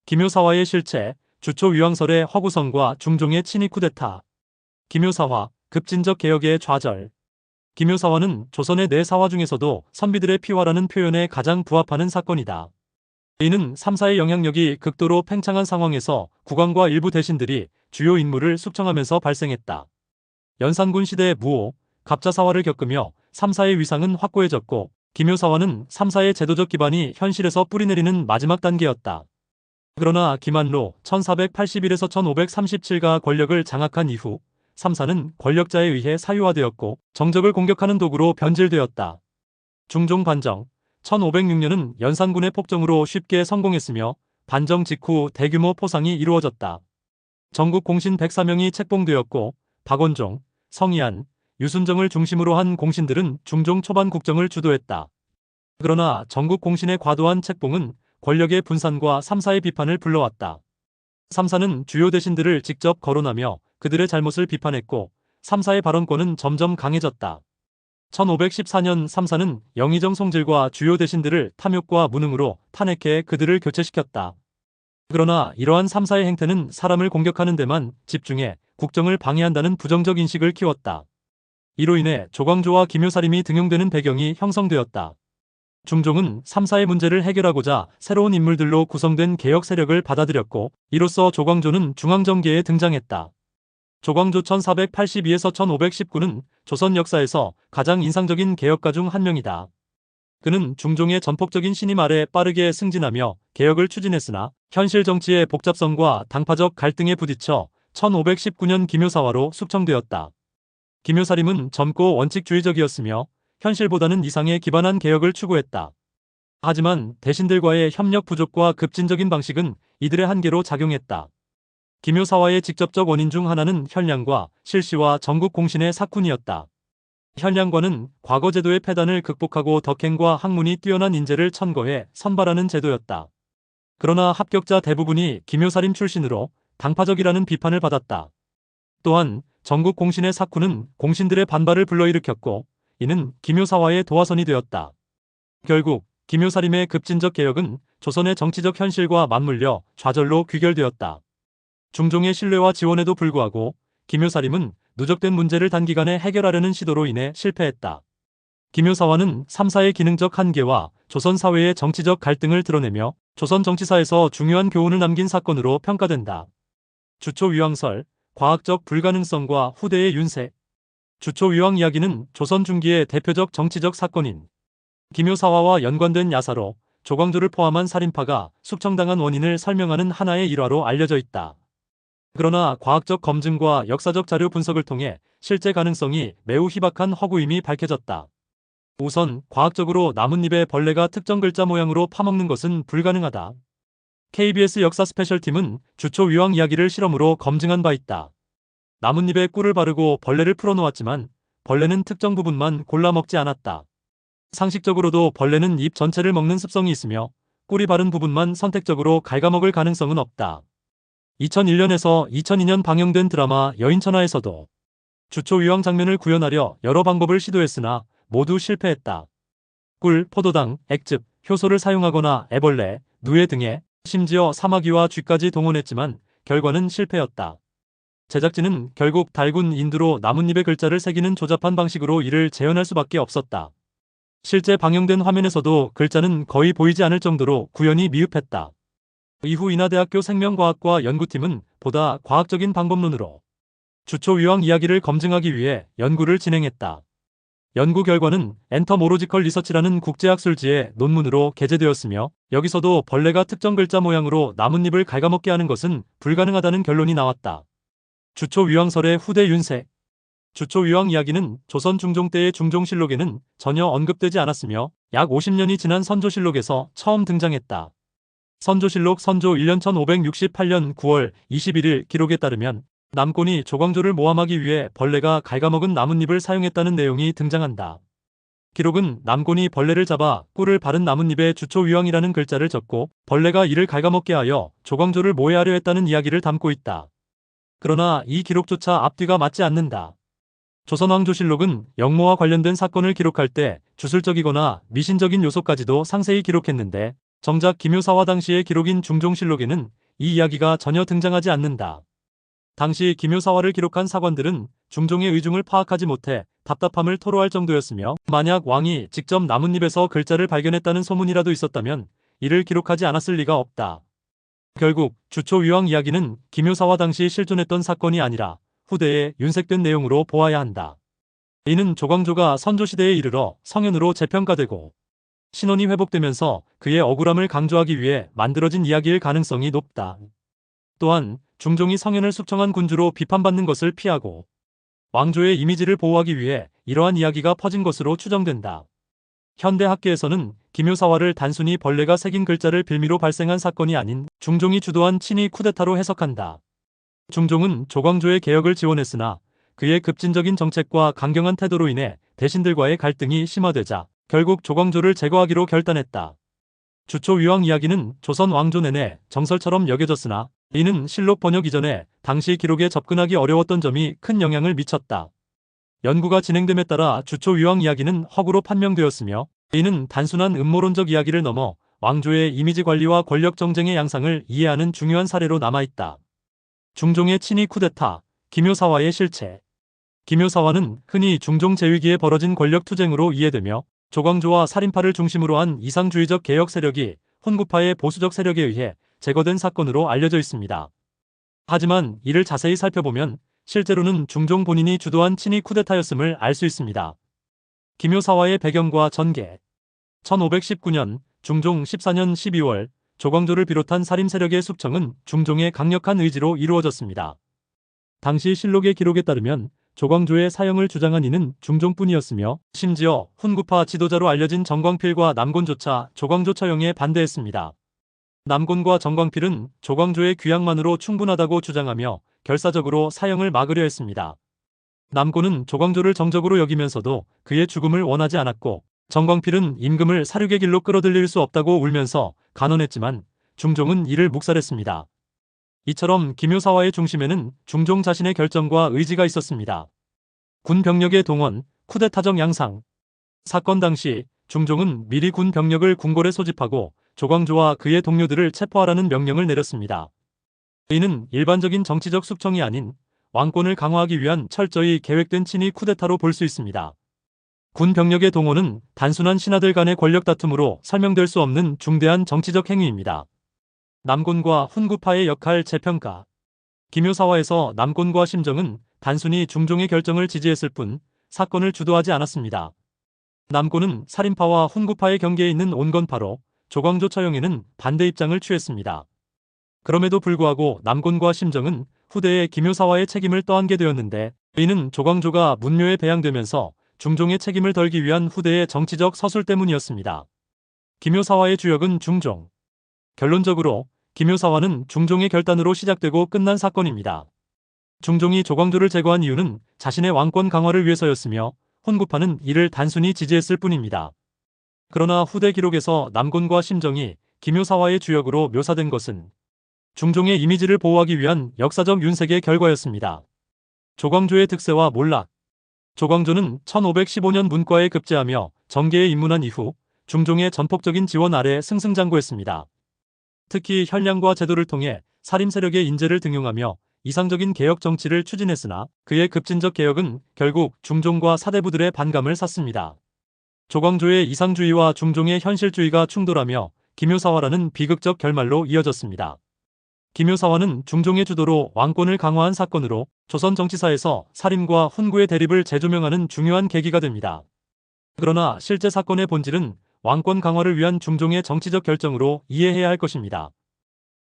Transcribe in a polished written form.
기묘사화의 실체, 주초위왕설의 허구성과 중종의 친위 쿠데타. 기묘사화, 급진적 개혁의 좌절. 기묘사화는 조선의 네 사화 중에서도 선비들의 피화라는 표현에 가장 부합하는 사건이다. 이는 3사의 영향력이 극도로 팽창한 상황에서 국왕과 일부 대신들이 주요 인물을 숙청하면서 발생했다. 연산군 시대의 무오, 갑자사화를 겪으며 3사의 위상은 확고해졌고, 기묘사화는 3사의 제도적 기반이 현실에서 뿌리내리는 마지막 단계였다. 그러나 김한로 1481에서 1537가 권력을 장악한 이후 3사는 권력자에 의해 사유화되었고 정적을 공격하는 도구로 변질되었다. 중종 반정 1506년은 연산군의 폭정으로 쉽게 성공했으며 반정 직후 대규모 포상이 이루어졌다. 전국 공신 104명이 책봉되었고 박원종, 성희안, 유순정을 중심으로 한 공신들은 중종 초반 국정을 주도했다. 그러나 전국 공신의 과도한 책봉은 권력의 분산과 3사의 비판을 불러왔다. 3사는 주요 대신들을 직접 거론하며 그들의 잘못을 비판했고 3사의 발언권은 점점 강해졌다. 1514년 3사는 영의정 송질과 주요 대신들을 탐욕과 무능으로 탄핵해 그들을 교체시켰다. 그러나 이러한 3사의 행태는 사람을 공격하는 데만 집중해 국정을 방해한다는 부정적 인식을 키웠다. 이로 인해 조광조와 기묘사림이 등용되는 배경이 형성되었다. 중종은 3사의 문제를 해결하고자 새로운 인물들로 구성된 개혁 세력을 받아들였고 이로써 조광조는 중앙정계에 등장했다. 조광조 1482에서 1519는 조선 역사에서 가장 인상적인 개혁가 중 한 명이다. 그는 중종의 전폭적인 신임 아래 빠르게 승진하며 개혁을 추진했으나 현실 정치의 복잡성과 당파적 갈등에 부딪혀 1519년 기묘사화로 숙청되었다. 기묘사림은 젊고 원칙주의적이었으며 현실보다는 이상에 기반한 개혁을 추구했다. 하지만 대신들과의 협력 부족과 급진적인 방식은 이들의 한계로 작용했다. 기묘사화의 직접적 원인 중 하나는 현량과 실시와 전국 공신의 사쿤이었다. 현량과는 과거 제도의 폐단을 극복하고 덕행과 학문이 뛰어난 인재를 천거해 선발하는 제도였다. 그러나 합격자 대부분이 기묘사림 출신으로 당파적이라는 비판을 받았다. 또한 전국 공신의 사쿤은 공신들의 반발을 불러일으켰고 이는 기묘사화의 도화선이 되었다. 결국 기묘사림의 급진적 개혁은 조선의 정치적 현실과 맞물려 좌절로 귀결되었다. 중종의 신뢰와 지원에도 불구하고 기묘사림은 누적된 문제를 단기간에 해결하려는 시도로 인해 실패했다. 기묘사화는 3사의 기능적 한계와 조선 사회의 정치적 갈등을 드러내며 조선 정치사에서 중요한 교훈을 남긴 사건으로 평가된다. 주초위왕설, 과학적 불가능성과 후대의 윤색. 주초위왕 이야기는 조선 중기의 대표적 정치적 사건인 기묘사화와 연관된 야사로 조광조를 포함한 살인파가 숙청당한 원인을 설명하는 하나의 일화로 알려져 있다. 그러나 과학적 검증과 역사적 자료 분석을 통해 실제 가능성이 매우 희박한 허구임이 밝혀졌다. 우선 과학적으로 나뭇잎에 벌레가 특정 글자 모양으로 파먹는 것은 불가능하다. KBS 역사 스페셜팀은 주초위왕 이야기를 실험으로 검증한 바 있다. 나뭇잎에 꿀을 바르고 벌레를 풀어놓았지만 벌레는 특정 부분만 골라 먹지 않았다. 상식적으로도 벌레는 잎 전체를 먹는 습성이 있으며 꿀이 바른 부분만 선택적으로 갉아먹을 가능성은 없다. 2001년에서 2002년 방영된 드라마 여인천하에서도 주초위왕 장면을 구현하려 여러 방법을 시도했으나 모두 실패했다. 꿀, 포도당, 액즙, 효소를 사용하거나 애벌레, 누에 등에 심지어 사마귀와 쥐까지 동원했지만 결과는 실패였다. 제작진은 결국 달군 인두로 나뭇잎에 글자를 새기는 조잡한 방식으로 이를 재현할 수밖에 없었다. 실제 방영된 화면에서도 글자는 거의 보이지 않을 정도로 구현이 미흡했다. 이후 인하대학교 생명과학과 연구팀은 보다 과학적인 방법론으로 주초위왕 이야기를 검증하기 위해 연구를 진행했다. 연구 결과는 엔터모로지컬 리서치라는 국제학술지의 논문으로 게재되었으며 여기서도 벌레가 특정 글자 모양으로 나뭇잎을 갉아먹게 하는 것은 불가능하다는 결론이 나왔다. 주초위왕설의 후대 윤색. 주초위왕 이야기는 조선 중종 때의 중종실록에는 전혀 언급되지 않았으며 약 50년이 지난 선조실록에서 처음 등장했다. 선조실록 선조 1년 1568년 9월 21일 기록에 따르면 남권이 조광조를 모함하기 위해 벌레가 갉아먹은 나뭇잎을 사용했다는 내용이 등장한다. 기록은 남권이 벌레를 잡아 꿀을 바른 나뭇잎에 주초위왕이라는 글자를 적고 벌레가 이를 갉아먹게 하여 조광조를 모해하려 했다는 이야기를 담고 있다. 그러나 이 기록조차 앞뒤가 맞지 않는다. 조선왕조실록은 영모와 관련된 사건을 기록할 때 주술적이거나 미신적인 요소까지도 상세히 기록했는데 정작 김효사화 당시의 기록인 중종실록에는 이 이야기가 전혀 등장하지 않는다. 당시 김효사화를 기록한 사관들은 중종의 의중을 파악하지 못해 답답함을 토로할 정도였으며, 만약 왕이 직접 나뭇잎에서 글자를 발견했다는 소문이라도 있었다면 이를 기록하지 않았을 리가 없다. 결국 주초위왕 이야기는 김효사화 당시 실존했던 사건이 아니라 후대에 윤색된 내용으로 보아야 한다. 이는 조광조가 선조시대에 이르러 성현으로 재평가되고 신원이 회복되면서 그의 억울함을 강조하기 위해 만들어진 이야기일 가능성이 높다. 또한 중종이 성현을 숙청한 군주로 비판받는 것을 피하고 왕조의 이미지를 보호하기 위해 이러한 이야기가 퍼진 것으로 추정된다. 현대 학계에서는 김효사화를 단순히 벌레가 새긴 글자를 빌미로 발생한 사건이 아닌 중종이 주도한 친위 쿠데타로 해석한다. 중종은 조광조의 개혁을 지원했으나 그의 급진적인 정책과 강경한 태도로 인해 대신들과의 갈등이 심화되자 결국 조광조를 제거하기로 결단했다. 주초위왕 이야기는 조선 왕조 내내 정설처럼 여겨졌으나 이는 실록 번역 이전에 당시 기록에 접근하기 어려웠던 점이 큰 영향을 미쳤다. 연구가 진행됨에 따라 주초위왕 이야기는 허구로 판명되었으며, 이는 단순한 음모론적 이야기를 넘어 왕조의 이미지 관리와 권력 정쟁의 양상을 이해하는 중요한 사례로 남아있다. 중종의 친위 쿠데타, 김효사화의 실체. 김효사화는 흔히 중종 재위기에 벌어진 권력 투쟁으로 이해되며, 조광조와 살인파를 중심으로 한 이상주의적 개혁 세력이 훈구파의 보수적 세력에 의해 제거된 사건으로 알려져 있습니다. 하지만 이를 자세히 살펴보면 실제로는 중종 본인이 주도한 친위 쿠데타였음을 알 수 있습니다. 김효사화의 배경과 전개. 1519년 중종 14년 12월 조광조를 비롯한 살인 세력의 숙청은 중종의 강력한 의지로 이루어졌습니다. 당시 실록의 기록에 따르면 조광조의 사형을 주장한 이는 중종뿐이었으며, 심지어 훈구파 지도자로 알려진 정광필과 남곤조차 조광조 처형에 반대했습니다. 남곤과 정광필은 조광조의 귀양만으로 충분하다고 주장하며 결사적으로 사형을 막으려 했습니다. 남곤은 조광조를 정적으로 여기면서도 그의 죽음을 원하지 않았고, 정광필은 임금을 사륙의 길로 끌어들일 수 없다고 울면서 간언했지만 중종은 이를 묵살했습니다. 이처럼 김효사화의 중심에는 중종 자신의 결정과 의지가 있었습니다. 군 병력의 동원, 쿠데타적 양상. 사건 당시 중종은 미리 군 병력을 궁궐에 소집하고 조광조와 그의 동료들을 체포하라는 명령을 내렸습니다. 이는 일반적인 정치적 숙청이 아닌 왕권을 강화하기 위한 철저히 계획된 친위 쿠데타로 볼 수 있습니다. 군 병력의 동원은 단순한 신하들 간의 권력 다툼으로 설명될 수 없는 중대한 정치적 행위입니다. 남곤과 훈구파의 역할 재평가. 김효사화에서 남곤과 심정은 단순히 중종의 결정을 지지했을 뿐 사건을 주도하지 않았습니다. 남곤은 살인파와 훈구파의 경계에 있는 온건파로 조광조 처형에는 반대 입장을 취했습니다. 그럼에도 불구하고 남곤과 심정은 후대에 김효사화의 책임을 떠안게 되었는데, 이는 조광조가 문묘에 배양되면서 중종의 책임을 덜기 위한 후대의 정치적 서술 때문이었습니다. 김효사화의 주역은 중종. 결론적으로 김효사화는 중종의 결단으로 시작되고 끝난 사건입니다. 중종이 조광조를 제거한 이유는 자신의 왕권 강화를 위해서였으며, 훈구파는 이를 단순히 지지했을 뿐입니다. 그러나 후대 기록에서 남곤과 심정이 김효사화의 주역으로 묘사된 것은 중종의 이미지를 보호하기 위한 역사적 윤색의 결과였습니다. 조광조의 득세와 몰락. 조광조는 1515년 문과에 급제하며 정계에 입문한 이후 중종의 전폭적인 지원 아래 승승장구했습니다. 특히 현량과 제도를 통해 살인 세력의 인재를 등용하며 이상적인 개혁 정치를 추진했으나 그의 급진적 개혁은 결국 중종과 사대부들의 반감을 샀습니다. 조광조의 이상주의와 중종의 현실주의가 충돌하며 김효사화라는 비극적 결말로 이어졌습니다. 김효사화는 중종의 주도로 왕권을 강화한 사건으로 조선 정치사에서 살인과 훈구의 대립을 재조명하는 중요한 계기가 됩니다. 그러나 실제 사건의 본질은 왕권 강화를 위한 중종의 정치적 결정으로 이해해야 할 것입니다.